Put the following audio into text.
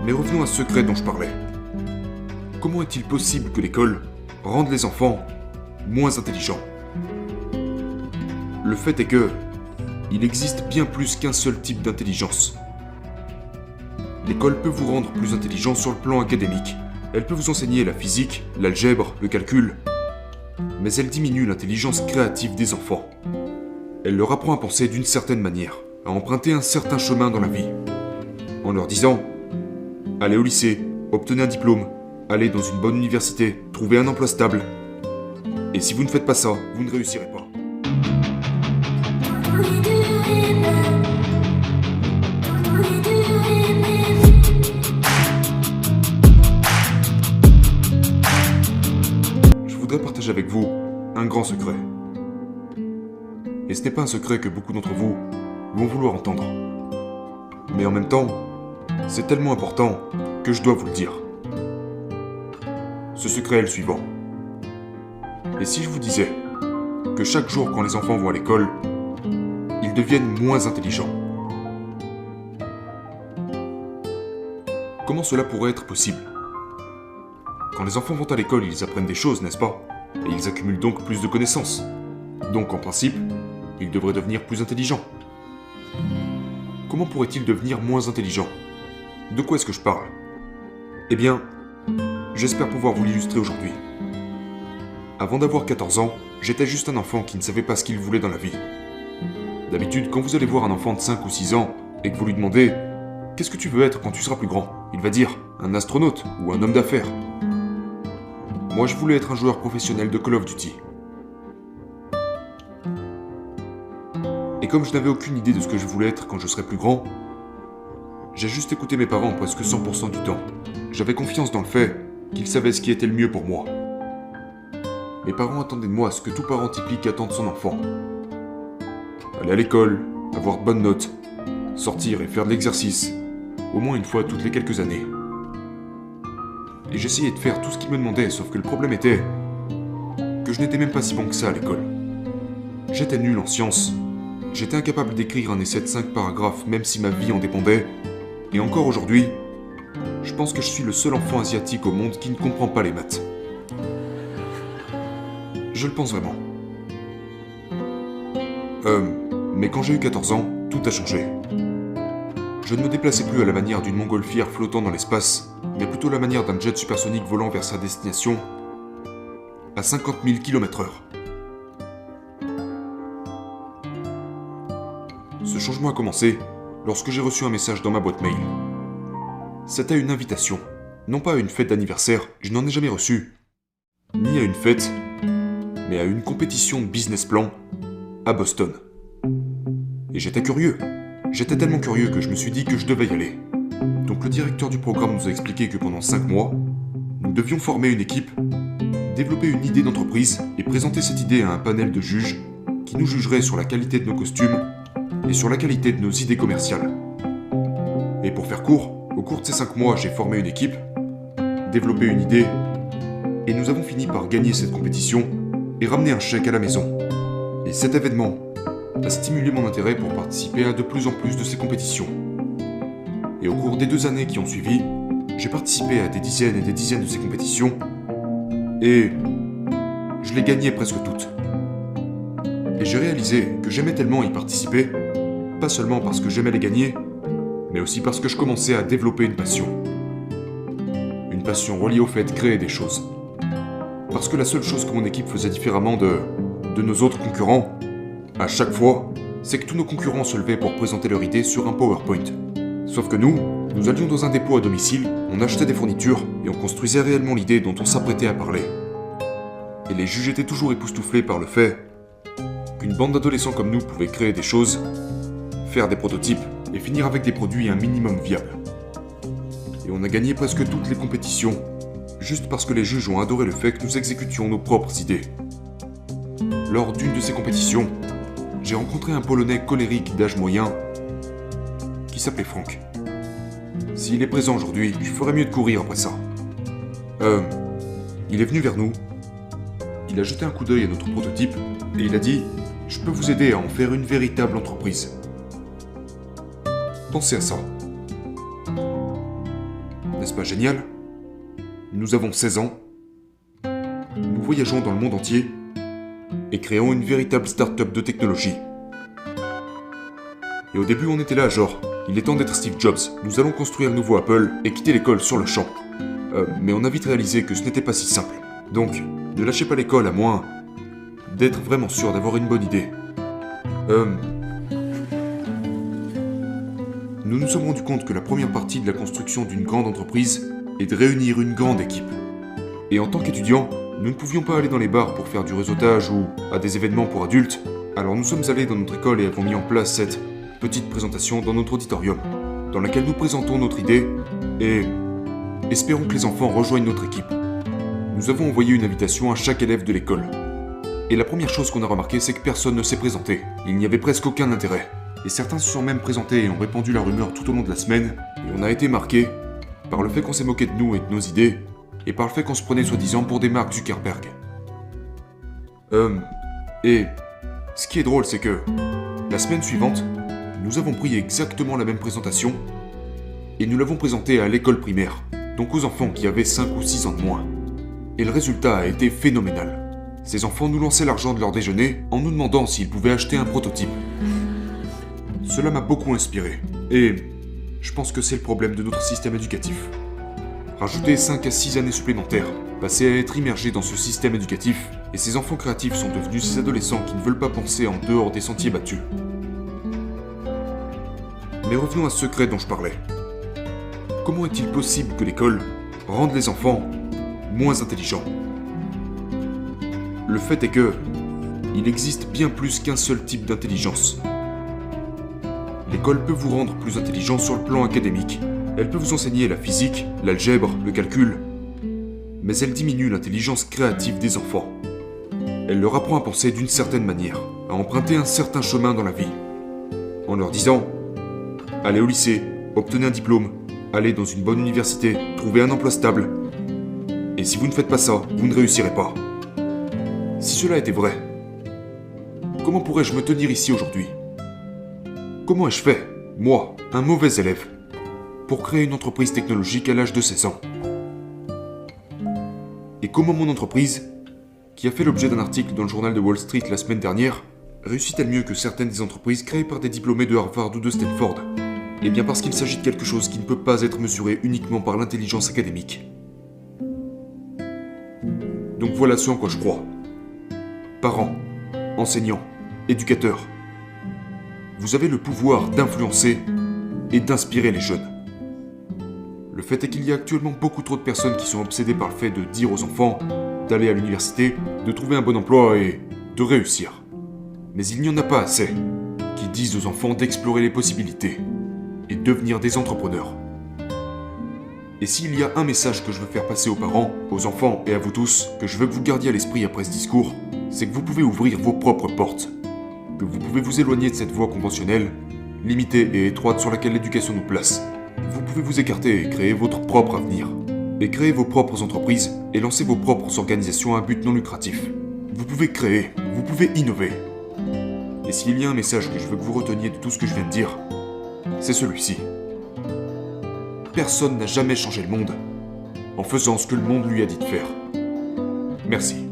Mais revenons à ce secret dont je parlais. Comment est-il possible que l'école rende les enfants moins intelligents? Le fait est que il existe bien plus qu'un seul type d'intelligence. L'école peut vous rendre plus intelligent sur le plan académique. Elle peut vous enseigner la physique, l'algèbre, le calcul. Mais elle diminue l'intelligence créative des enfants. Elle leur apprend à penser d'une certaine manière, à emprunter un certain chemin dans la vie. En leur disant « Allez au lycée, obtenez un diplôme, allez dans une bonne université, trouvez un emploi stable. Et si vous ne faites pas ça, vous ne réussirez pas. » Je voudrais partager avec vous un grand secret. Et ce n'est pas un secret que beaucoup d'entre vous vont vouloir entendre. Mais en même temps, c'est tellement important que je dois vous le dire. Ce secret est le suivant. Et si je vous disais que chaque jour quand les enfants vont à l'école, ils deviennent moins intelligents? Comment cela pourrait être possible? Quand les enfants vont à l'école, ils apprennent des choses, n'est-ce pas? Et ils accumulent donc plus de connaissances. Donc en principe, ils devraient devenir plus intelligents. Comment pourraient-ils devenir moins intelligents? De quoi est-ce que je parle? Eh bien, j'espère pouvoir vous l'illustrer aujourd'hui. Avant d'avoir 14 ans, j'étais juste un enfant qui ne savait pas ce qu'il voulait dans la vie. D'habitude, quand vous allez voir un enfant de 5 ou 6 ans et que vous lui demandez « Qu'est-ce que tu veux être quand tu seras plus grand ?» il va dire « Un astronaute ou un homme d'affaires. » Moi, je voulais être un joueur professionnel de Call of Duty. Et comme je n'avais aucune idée de ce que je voulais être quand je serais plus grand, j'ai juste écouté mes parents presque 100% du temps. J'avais confiance dans le fait qu'ils savaient ce qui était le mieux pour moi. Mes parents attendaient de moi ce que tout parent typique attend de son enfant. Aller à l'école, avoir de bonnes notes, sortir et faire de l'exercice, au moins une fois toutes les quelques années. Et j'essayais de faire tout ce qu'ils me demandaient, sauf que le problème était que je n'étais même pas si bon que ça à l'école. J'étais nul en sciences, j'étais incapable d'écrire un essai de 5 paragraphes même si ma vie en dépendait, et encore aujourd'hui, je pense que je suis le seul enfant asiatique au monde qui ne comprend pas les maths. Je le pense vraiment. Mais quand j'ai eu 14 ans, tout a changé. Je ne me déplaçais plus à la manière d'une montgolfière flottant dans l'espace, mais plutôt à la manière d'un jet supersonique volant vers sa destination à 50 000 km/h. Ce changement a commencé lorsque j'ai reçu un message dans ma boîte mail. C'était une invitation, non pas à une fête d'anniversaire, je n'en ai jamais reçu, ni à une fête, mais à une compétition de business plan à Boston. Et j'étais curieux. J'étais tellement curieux que je me suis dit que je devais y aller. Donc le directeur du programme nous a expliqué que pendant 5 mois, nous devions former une équipe, développer une idée d'entreprise et présenter cette idée à un panel de juges qui nous jugerait sur la qualité de nos costumes et sur la qualité de nos idées commerciales. Et pour faire court, au cours de ces 5 mois, j'ai formé une équipe, développé une idée, et nous avons fini par gagner cette compétition et ramener un chèque à la maison. Et cet événement a stimulé mon intérêt pour participer à de plus en plus de ces compétitions. Et au cours des 2 années qui ont suivi, j'ai participé à des dizaines et des dizaines de ces compétitions, et je les gagnais presque toutes. Et j'ai réalisé que j'aimais tellement y participer, pas seulement parce que j'aimais les gagner, mais aussi parce que je commençais à développer une passion. Une passion reliée au fait de créer des choses. Parce que la seule chose que mon équipe faisait différemment de nos autres concurrents, à chaque fois, c'est que tous nos concurrents se levaient pour présenter leur idée sur un PowerPoint. Sauf que nous allions dans un dépôt à domicile, on achetait des fournitures et on construisait réellement l'idée dont on s'apprêtait à parler. Et les juges étaient toujours époustouflés par le fait qu'une bande d'adolescents comme nous pouvait créer des choses, faire des prototypes et finir avec des produits un minimum viables. Et on a gagné presque toutes les compétitions, juste parce que les juges ont adoré le fait que nous exécutions nos propres idées. Lors d'une de ces compétitions, j'ai rencontré un Polonais colérique d'âge moyen qui s'appelait Franck. S'il est présent aujourd'hui, je ferais mieux de courir après ça. Il est venu vers nous, il a jeté un coup d'œil à notre prototype et il a dit « Je peux vous aider à en faire une véritable entreprise. » Pensez à ça. n'est-ce pas génial? Nous avons 16 ans, nous voyageons dans le monde entier et créons une véritable start-up de technologie. Et au début on était là genre, il est temps d'être Steve Jobs, nous allons construire un nouveau Apple et quitter l'école sur le champ. Mais on a vite réalisé que ce n'était pas si simple. Donc, ne lâchez pas l'école à moins d'être vraiment sûr d'avoir une bonne idée. Nous nous sommes rendus compte que la première partie de la construction d'une grande entreprise est de réunir une grande équipe. Et en tant qu'étudiants, nous ne pouvions pas aller dans les bars pour faire du réseautage ou à des événements pour adultes, alors nous sommes allés dans notre école et avons mis en place cette petite présentation dans notre auditorium, dans laquelle nous présentons notre idée et espérons que les enfants rejoignent notre équipe. Nous avons envoyé une invitation à chaque élève de l'école. Et la première chose qu'on a remarqué, c'est que personne ne s'est présenté. Il n'y avait presque aucun intérêt. Et certains se sont même présentés et ont répandu la rumeur tout au long de la semaine, et on a été marqué par le fait qu'on s'est moqué de nous et de nos idées, et par le fait qu'on se prenait soi-disant pour des Mark Zuckerberg. Et ce qui est drôle, c'est que la semaine suivante, nous avons pris exactement la même présentation, et nous l'avons présentée à l'école primaire, donc aux enfants qui avaient 5 ou 6 ans de moins. Et le résultat a été phénoménal. Ces enfants nous lançaient l'argent de leur déjeuner en nous demandant s'ils pouvaient acheter un prototype. Cela m'a beaucoup inspiré, et je pense que c'est le problème de notre système éducatif. Rajouter 5 à 6 années supplémentaires, passer à être immergé dans ce système éducatif, et ces enfants créatifs sont devenus ces adolescents qui ne veulent pas penser en dehors des sentiers battus. Mais revenons à ce secret dont je parlais. Comment est-il possible que l'école rende les enfants moins intelligents? Le fait est que il existe bien plus qu'un seul type d'intelligence. L'école peut vous rendre plus intelligent sur le plan académique. Elle peut vous enseigner la physique, l'algèbre, le calcul. Mais elle diminue l'intelligence créative des enfants. Elle leur apprend à penser d'une certaine manière, à emprunter un certain chemin dans la vie. En leur disant « Allez au lycée, obtenez un diplôme, allez dans une bonne université, trouvez un emploi stable. Et si vous ne faites pas ça, vous ne réussirez pas. » Si cela était vrai, comment pourrais-je me tenir ici aujourd'hui? Comment ai-je fait, moi, un mauvais élève, pour créer une entreprise technologique à l'âge de 16 ans? Et comment mon entreprise, qui a fait l'objet d'un article dans le journal de Wall Street la semaine dernière, réussit-elle mieux que certaines des entreprises créées par des diplômés de Harvard ou de Stanford? Eh bien parce qu'il s'agit de quelque chose qui ne peut pas être mesuré uniquement par l'intelligence académique. Donc voilà ce en quoi je crois. Parents, enseignants, éducateurs, vous avez le pouvoir d'influencer et d'inspirer les jeunes. Le fait est qu'il y a actuellement beaucoup trop de personnes qui sont obsédées par le fait de dire aux enfants d'aller à l'université, de trouver un bon emploi et de réussir. Mais il n'y en a pas assez qui disent aux enfants d'explorer les possibilités et devenir des entrepreneurs. Et s'il y a un message que je veux faire passer aux parents, aux enfants et à vous tous, que je veux que vous gardiez à l'esprit après ce discours, c'est que vous pouvez ouvrir vos propres portes. Que vous pouvez vous éloigner de cette voie conventionnelle, limitée et étroite sur laquelle l'éducation nous place. Vous pouvez vous écarter et créer votre propre avenir. Et créer vos propres entreprises et lancer vos propres organisations à but non lucratif. Vous pouvez créer, vous pouvez innover. Et s'il y a un message que je veux que vous reteniez de tout ce que je viens de dire, c'est celui-ci. Personne n'a jamais changé le monde en faisant ce que le monde lui a dit de faire. Merci.